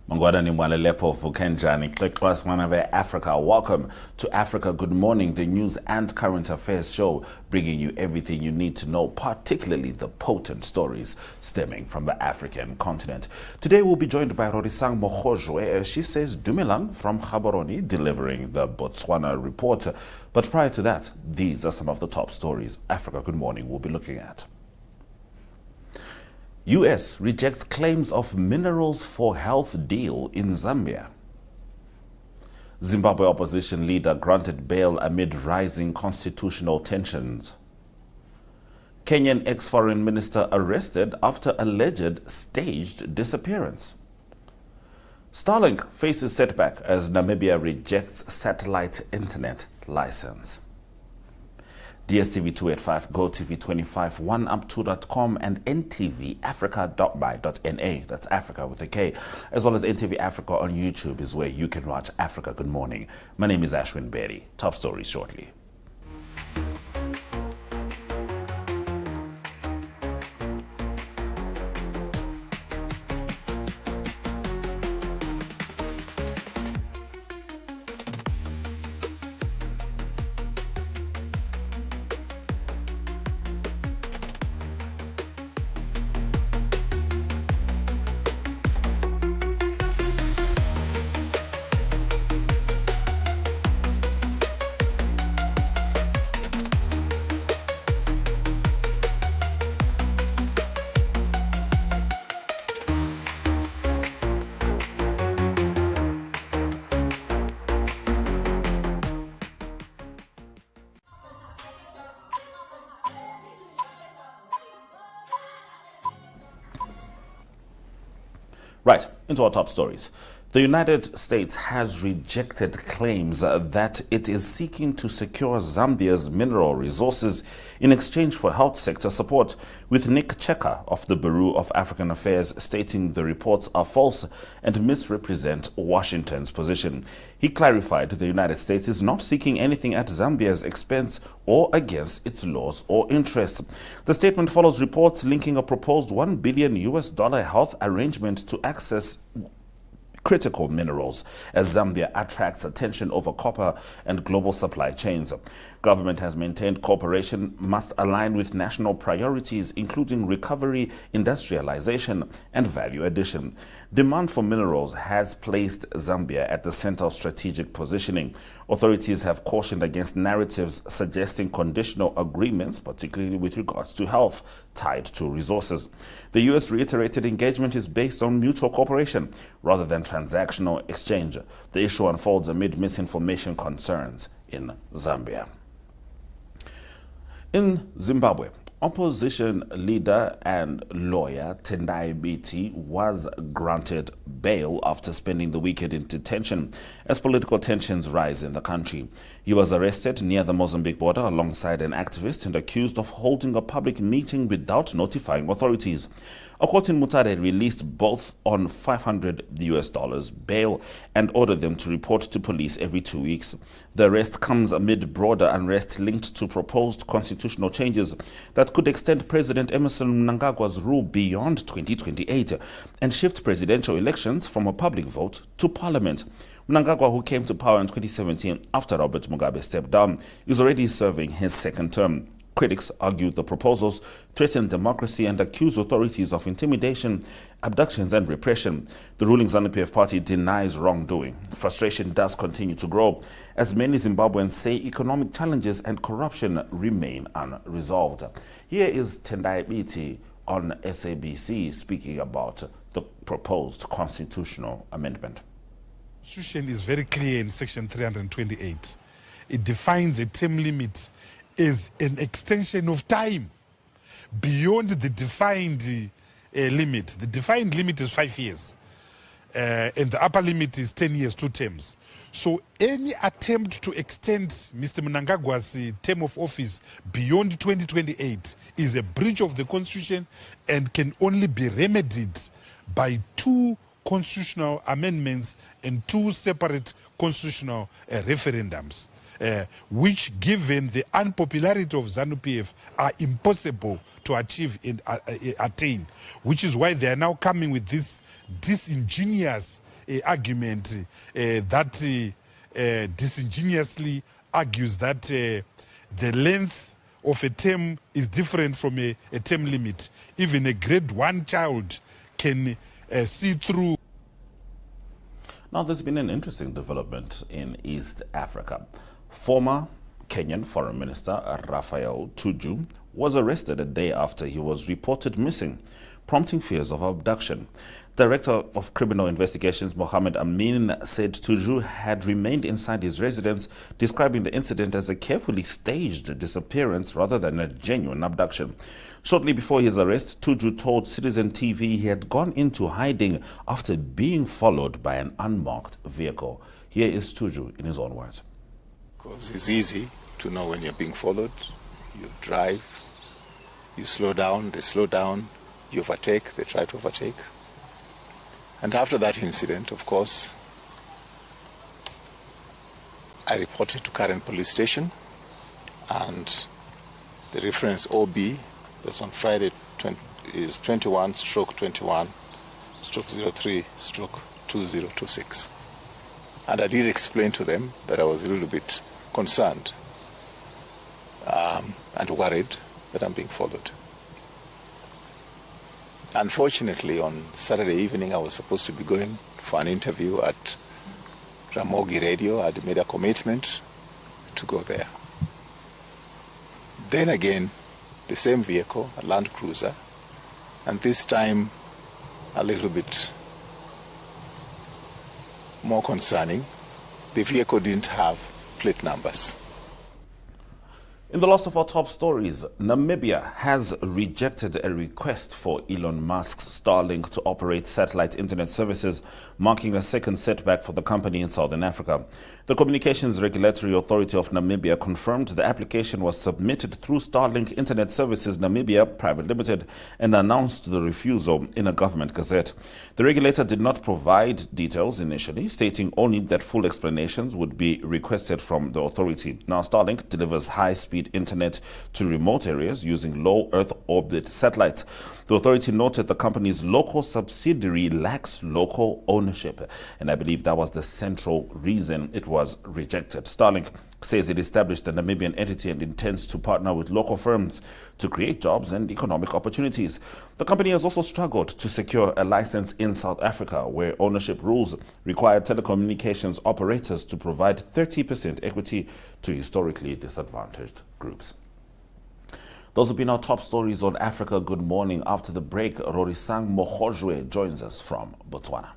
Mangwana ni Mwalelepo Vukenjani, Click+.MY.NA Africa. Welcome to Africa Good Morning, the news and current affairs show, bringing you everything you need to know, particularly the potent stories stemming from the African continent. Today we'll be joined by Rorisang Mokgojwe. She says Dumelang from Gaborone, delivering the Botswana report. But prior to that, these are some of the top stories Africa Good Morning will be looking at. US rejects claims of minerals for health deal in Zambia. Zimbabwe opposition leader granted bail amid rising constitutional tensions. Kenyan ex-foreign minister arrested after alleged staged disappearance. Starlink faces setback as Namibia rejects satellite internet license. DSTV 285, GOTV 25, 1up2.com and NTVAFRIKA.MY.NA, that's Africa with a K, as well as NTV Africa on YouTube is where you can watch Africa Good Morning. My name is Ashwin Berry. Top stories shortly. Right, into our top stories. The United States has rejected claims that it is seeking to secure Zambia's mineral resources in exchange for health sector support, with Nick Checker of the Bureau of African Affairs stating the reports are false and misrepresent Washington's position. He clarified the United States is not seeking anything at Zambia's expense or against its laws or interests. The statement follows reports linking a proposed $1 billion health arrangement to access critical minerals as Zambia attracts attention over copper and global supply chains. Government has maintained cooperation must align with national priorities, including recovery, industrialization, and value addition. Demand for minerals has placed Zambia at the center of strategic positioning. Authorities have cautioned against narratives suggesting conditional agreements, particularly with regards to health, tied to resources. The U.S. reiterated engagement is based on mutual cooperation rather than transactional exchange. The issue unfolds amid misinformation concerns in Zambia. In Zimbabwe, opposition leader and lawyer Tendai Biti was granted bail after spending the weekend in detention as political tensions rise in the country. He was arrested near the Mozambique border alongside an activist and accused of holding a public meeting without notifying authorities. A court in Mutare released both on $500 bail and ordered them to report to police every 2 weeks. The arrest comes amid broader unrest linked to proposed constitutional changes that could extend President Emerson Mnangagwa's rule beyond 2028 and shift presidential elections from a public vote to parliament. Mnangagwa, who came to power in 2017 after Robert Mugabe stepped down, is already serving his second term. Critics argue the proposals threaten democracy and accuse authorities of intimidation, abductions, and repression. The ruling ZANU-PF party denies wrongdoing. Frustration does continue to grow as many Zimbabweans say economic challenges and corruption remain unresolved. Here is Tendai Biti on SABC speaking about the proposed constitutional amendment. The Constitution is very clear in Section 328. It defines a term limit as an extension of time beyond the defined limit. The defined limit is 5 years, and the upper limit is 10 years, 2 terms. So any attempt to extend Mr. Mnangagwa's term of office beyond 2028 is a breach of the Constitution and can only be remedied by 2 constitutional amendments and 2 separate constitutional referendums. Which, given the unpopularity of ZANU-PF, are impossible to achieve and attain, which is why they are now coming with this disingenuous argument that disingenuously argues that the length of a term is different from a term limit. Even a grade 1 child can see through. Now, there's been an interesting development in East Africa. Former Kenyan Foreign Minister Raphael Tuju was arrested a day after he was reported missing, prompting fears of abduction. Director of Criminal Investigations Mohammed Amin said Tuju had remained inside his residence, describing the incident as a carefully staged disappearance rather than a genuine abduction. Shortly before his arrest, Tuju told Citizen TV he had gone into hiding after being followed by an unmarked vehicle. Here is Tuju in his own words. Because it's easy to know when you're being followed. You drive, you slow down, they slow down, you overtake, they try to overtake. And after that incident, of course, I reported to Karen Police Station, and the reference OB that's on Friday is 21/21/03/2026. And I did explain to them that I was a little bit concerned and worried that I'm being followed. Unfortunately, on Saturday evening, I was supposed to be going for an interview at Ramogi Radio. I'd made a commitment to go there. Then again, the same vehicle, a Land Cruiser, and this time a little bit more concerning, the vehicle didn't have plate numbers. In the last of our top stories, Namibia has rejected a request for Elon Musk's Starlink to operate satellite internet services, marking a second setback for the company in Southern Africa. The Communications Regulatory Authority of Namibia confirmed the application was submitted through Starlink Internet Services Namibia Private Limited and announced the refusal in a government gazette. The regulator did not provide details initially, stating only that full explanations would be requested from the authority. Now, Starlink delivers high-speed internet to remote areas using low Earth orbit satellites. The authority noted the company's local subsidiary lacks local ownership, and I believe that was the central reason it was rejected. Starlink says it established a Namibian entity and intends to partner with local firms to create jobs and economic opportunities. The company has also struggled to secure a license in South Africa, where ownership rules require telecommunications operators to provide 30% equity to historically disadvantaged groups. Those have been our top stories on Africa Good Morning. After the break, Rorisang Mohojwe joins us from Botswana.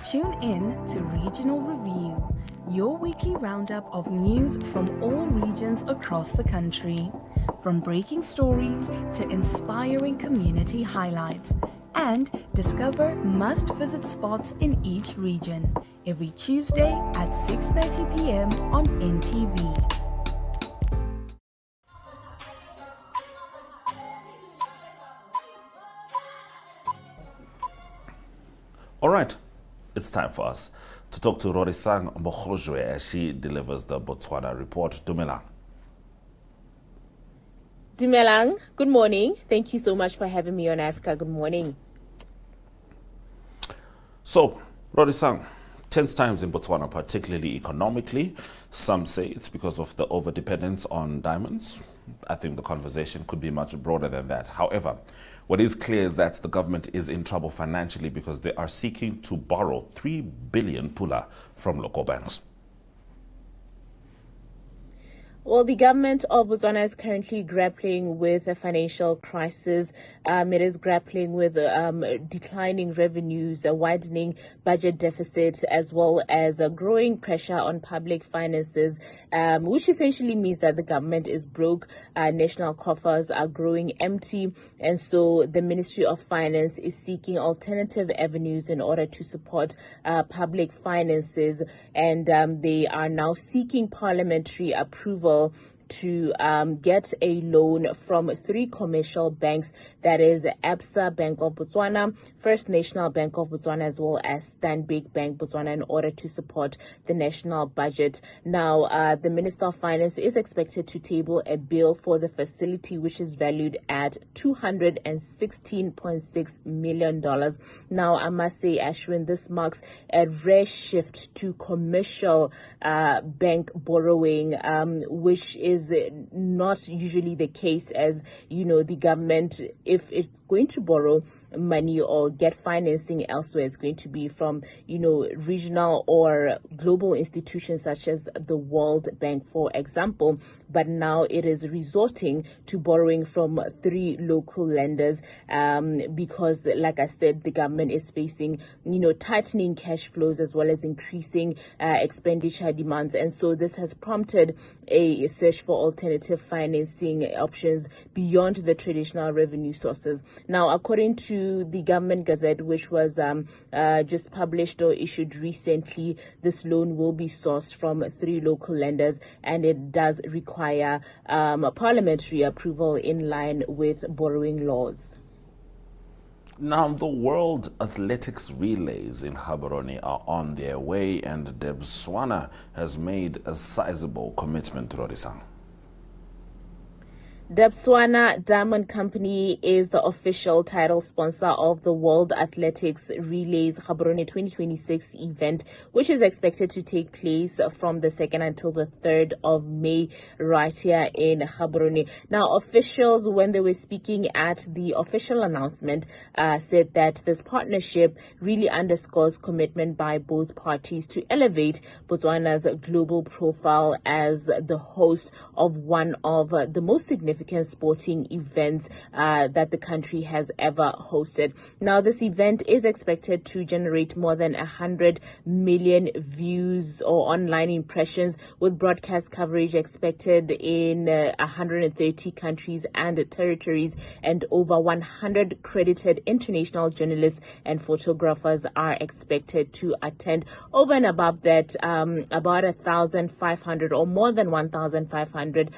Tune in to Regional Review, your weekly roundup of news from all regions across the country, from breaking stories to inspiring community highlights, and discover must-visit spots in each region, every Tuesday at 6:30 p.m. on NTV. All right. It's time for us to talk to Rorisang Mohojwe as she delivers the Botswana report. Dumelang. Dumelang, good morning. Thank you so much for having me on Africa Good Morning. So, Rorisang, tense times in Botswana, particularly economically. Some say it's because of the overdependence on diamonds. I think the conversation could be much broader than that. However, what is clear is that the government is in trouble financially because they are seeking to borrow 3 billion pula from local banks. Well, the government of Botswana is currently grappling with a financial crisis. It is grappling with declining revenues, a widening budget deficit, as well as a growing pressure on public finances, which essentially means that the government is broke. National coffers are growing empty. And so the Ministry of Finance is seeking alternative avenues in order to support public finances. And they are now seeking parliamentary approval to get a loan from 3 commercial banks, that is Absa Bank of Botswana, First National Bank of Botswana, as well as Stanbic Bank Botswana, in order to support the national budget. Now, the Minister of Finance is expected to table a bill for the facility, which is valued at $216.6 million. Now, I must say, Ashwin, this marks a rare shift to commercial bank borrowing, which is not usually the case, as you know, the government, if it's going to borrow money or get financing elsewhere, it's going to be from, regional or global institutions such as the World Bank, for example. But now it is resorting to borrowing from 3 local lenders because, like I said, the government is facing, tightening cash flows as well as increasing expenditure demands. And so this has prompted a search for alternative financing options beyond the traditional revenue sources. Now, according to the Government Gazette, which was just published or issued recently, this loan will be sourced from 3 local lenders, and it does require parliamentary approval in line with borrowing laws. Now, the World Athletics Relays in Gaborone are on their way, and Botswana has made a sizable commitment, Rorisang. Botswana Diamond Company is the official title sponsor of the World Athletics Relays Gaborone 2026 event, which is expected to take place from the 2nd until the 3rd of May right here in Gaborone. Now, officials, when they were speaking at the official announcement, said that this partnership really underscores commitment by both parties to elevate Botswana's global profile as the host of one of the most significant sporting events that the country has ever hosted. Now, this event is expected to generate more than 100 million views or online impressions, with broadcast coverage expected in 130 countries and territories, and over 100 credited international journalists and photographers are expected to attend. Over and above that, about 1,500 or more than 1,500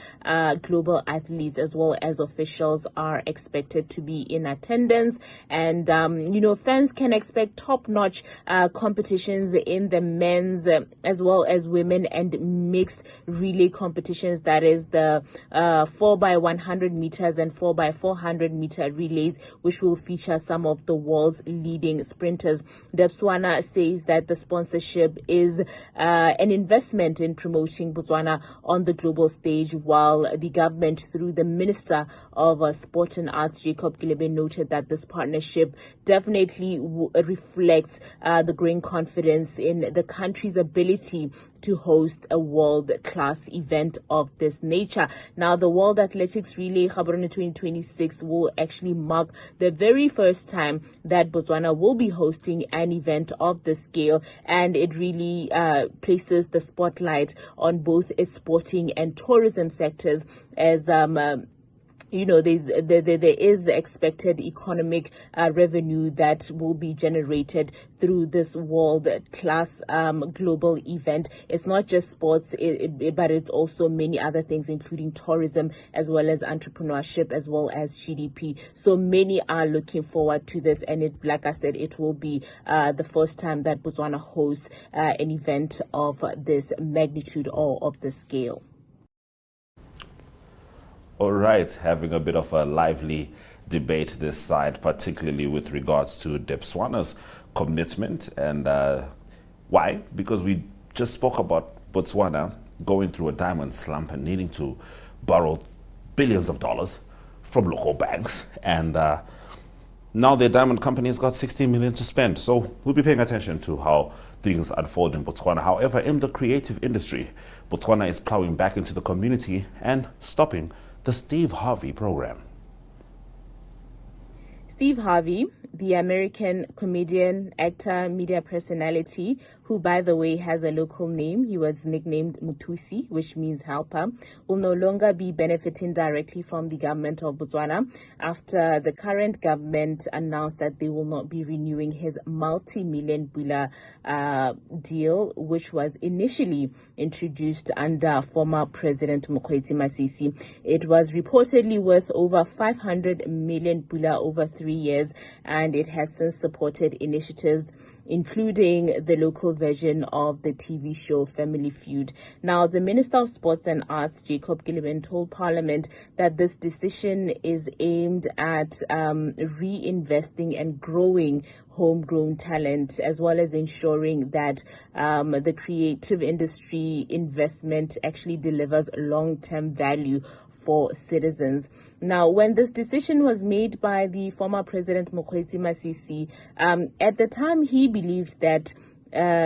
global athletes as well as officials are expected to be in attendance. And, fans can expect top-notch competitions in the men's as well as women and mixed relay competitions. That is the 4x100 meters and 4x400 meter relays, which will feature some of the world's leading sprinters. Botswana says that the sponsorship is an investment in promoting Botswana on the global stage, while the government, through the Minister of Sport and Arts, Jacob Gilebe, noted that this partnership definitely reflects the growing confidence in the country's ability to host a world-class event of this nature. Now, the World Athletics Relay Gaborone 2026 will actually mark the very first time that Botswana will be hosting an event of this scale, and it really places the spotlight on both its sporting and tourism sectors, as there is expected economic revenue that will be generated through this world-class global event. It's not just sports, but it's also many other things, including tourism, as well as entrepreneurship, as well as GDP. So many are looking forward to this, and like I said, it will be the first time that Botswana hosts an event of this magnitude or of this scale. All right, having a bit of a lively debate this side, particularly with regards to Botswana's commitment. And why? Because we just spoke about Botswana going through a diamond slump and needing to borrow billions of dollars from local banks, and now their diamond company's got 16 million to spend. So we'll be paying attention to how things unfold in Botswana. However, in the creative industry, Botswana is plowing back into the community and stopping the Steve Harvey program. Steve Harvey, the American comedian, actor, media personality, who, by the way, has a local name. He was nicknamed Muthusi, which means helper, will no longer be benefiting directly from the government of Botswana after the current government announced that they will not be renewing his multi-million pula deal, which was initially introduced under former President Mokgweetsi Masisi. It was reportedly worth over 500 million pula over 3 years, and it has since supported initiatives including the local version of the TV show Family Feud. Now, the Minister of Sports and Arts, Jacob Gilliman, told Parliament that this decision is aimed at reinvesting and growing homegrown talent, as well as ensuring that the creative industry investment actually delivers long-term value for citizens. Now, when this decision was made by the former President Mokgweetsi Masisi, at the time he believed that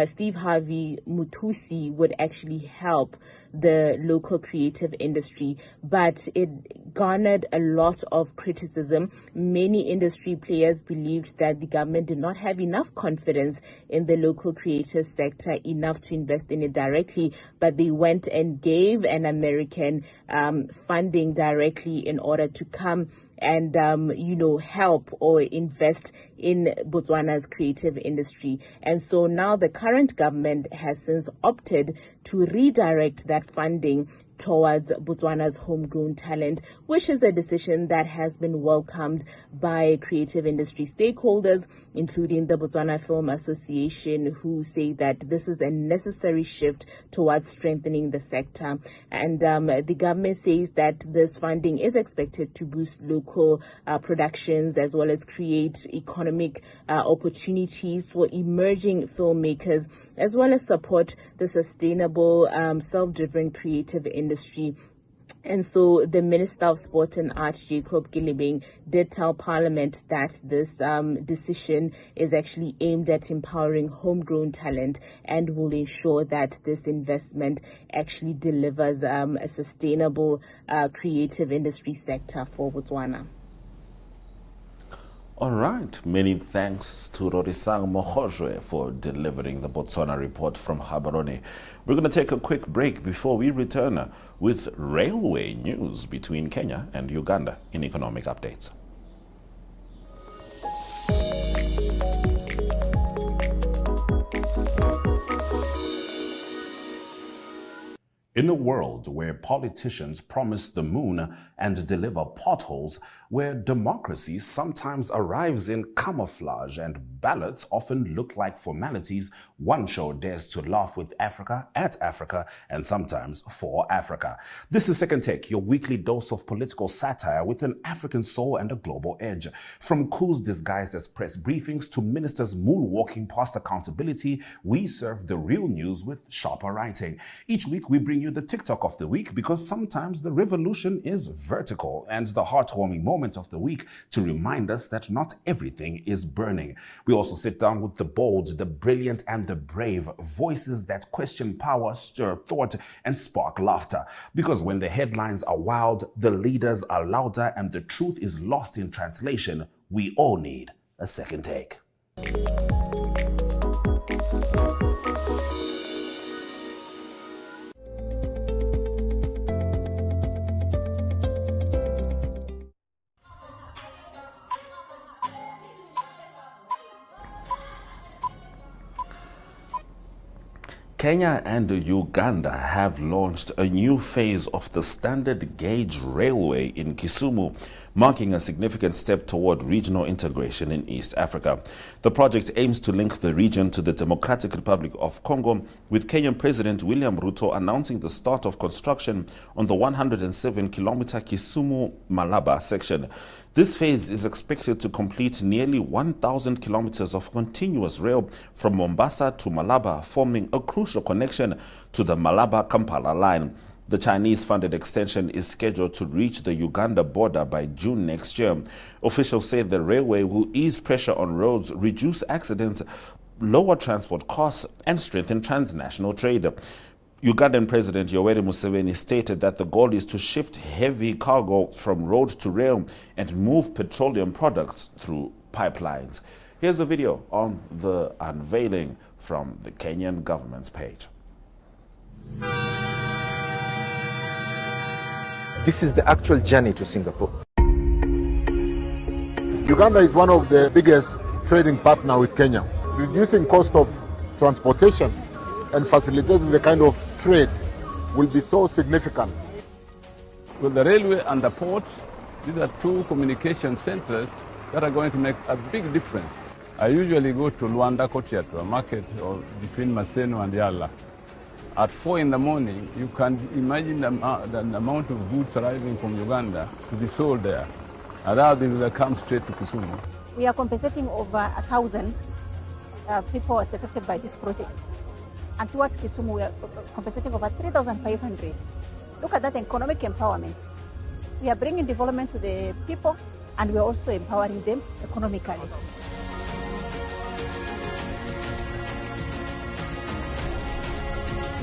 Steve Harvey Muthusi would actually help the local creative industry, but it garnered a lot of criticism. Many industry players believed that the government did not have enough confidence in the local creative sector enough to invest in it directly, but they went and gave an American funding directly in order to come and, help or invest in Botswana's creative industry. And so now the current government has since opted to redirect that funding towards Botswana's homegrown talent, which is a decision that has been welcomed by creative industry stakeholders, including the Botswana Film Association, who say that this is a necessary shift towards strengthening the sector. And the government says that this funding is expected to boost local productions, as well as create economic opportunities for emerging filmmakers, as well as support the sustainable, self-driven creative industry. And so the Minister of Sport and Arts, Jacob Gilliman, did tell Parliament that this decision is actually aimed at empowering homegrown talent and will ensure that this investment actually delivers a sustainable creative industry sector for Botswana. All right. Many thanks to Rorisang Mohojwe for delivering the Botswana report from Gaborone. We're going to take a quick break before we return with railway news between Kenya and Uganda in economic updates. In a world where politicians promise the moon and deliver potholes, where democracy sometimes arrives in camouflage and ballots often look like formalities, one show dares to laugh with Africa, at Africa, and sometimes for Africa. This is Second Take, your weekly dose of political satire with an African soul and a global edge. From coups disguised as press briefings to ministers moonwalking past accountability, we serve the real news with sharper writing. Each week we bring you the TikTok of the week, because sometimes the revolution is vertical, and the heartwarming moment of the week to remind us that not everything is burning. We also sit down with the bold, the brilliant, and the brave, voices that question power, stir thought, and spark laughter. Because when the headlines are wild, the leaders are louder, and the truth is lost in translation, we all need a second take. Kenya and Uganda have launched a new phase of the standard gauge railway in Kisumu, marking a significant step toward regional integration in East Africa. The project aims to link the region to the Democratic Republic of Congo, with Kenyan President William Ruto announcing the start of construction on the 107-kilometer Kisumu-Malaba section. This phase is expected to complete nearly 1,000 kilometers of continuous rail from Mombasa to Malaba, forming a crucial connection to the Malaba-Kampala line. The Chinese-funded extension is scheduled to reach the Uganda border by June next year. Officials say the railway will ease pressure on roads, reduce accidents, lower transport costs, and strengthen transnational trade. Ugandan President Yoweri Museveni stated that the goal is to shift heavy cargo from road to rail and move petroleum products through pipelines. Here's a video on the unveiling from the Kenyan government's page. This is the actual journey to Singapore. Uganda is one of the biggest trading partners with Kenya. Reducing cost of transportation and facilitating the kind of trade will be so significant. With the railway and the port, these are two communication centers that are going to make a big difference. I usually go to Luanda Kotia, to a market or between Maseno and Yala. At 4 in the morning, you can imagine the amount of goods arriving from Uganda to be sold there. And now they will come straight to Kisumu. We are compensating over 1,000 people affected by this project. And towards Kisumu, we are compensating over 3,500. Look at that economic empowerment. We are bringing development to the people, and we are also empowering them economically.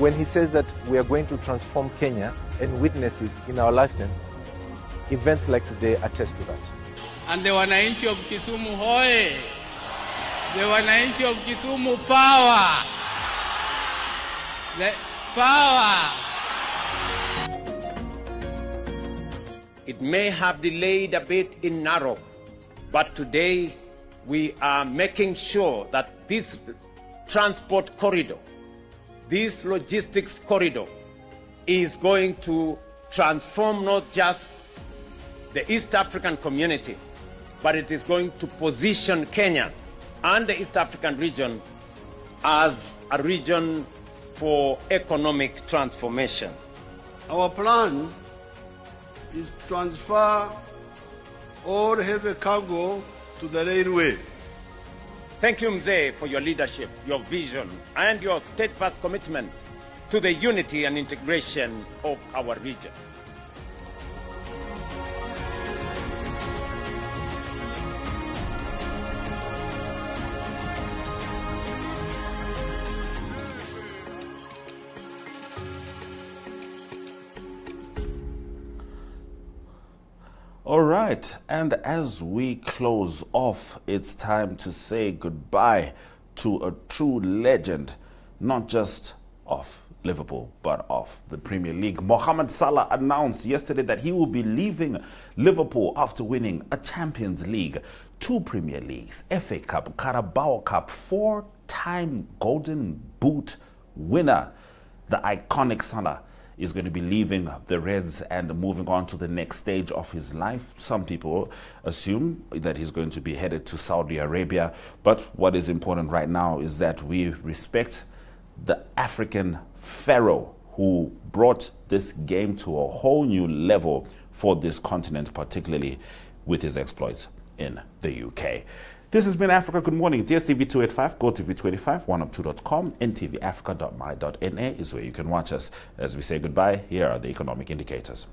When he says that we are going to transform Kenya and witnesses in our lifetime, events like today attest to that. And the wananchi of Kisumu hoye! The wananchi of Kisumu power! The power! It may have delayed a bit in Narok, but today we are making sure that this transport corridor, this logistics corridor, is going to transform not just the East African community, but it is going to position Kenya and the East African region as a region for economic transformation. Our plan is to transfer all heavy cargo to the railway. Thank you, Mzee, for your leadership, your vision, and your steadfast commitment to the unity and integration of our region. All right, and as we close off, it's time to say goodbye to a true legend, not just of Liverpool, but of the Premier League. Mohamed Salah announced yesterday that he will be leaving Liverpool after winning a Champions League, 2 Premier Leagues, FA Cup, Carabao Cup, 4-time Golden Boot winner. The iconic Salah is going to be leaving the Reds and moving on to the next stage of his life. Some people assume that he's going to be headed to Saudi Arabia. But what is important right now is that we respect the African pharaoh who brought this game to a whole new level for this continent, particularly with his exploits in the UK. This has been Africa Good Morning. DSTV 285, GOTV 25, 1up2.com, NTVAFRIKA.MY.NA is where you can watch us. As we say goodbye, here are the economic indicators.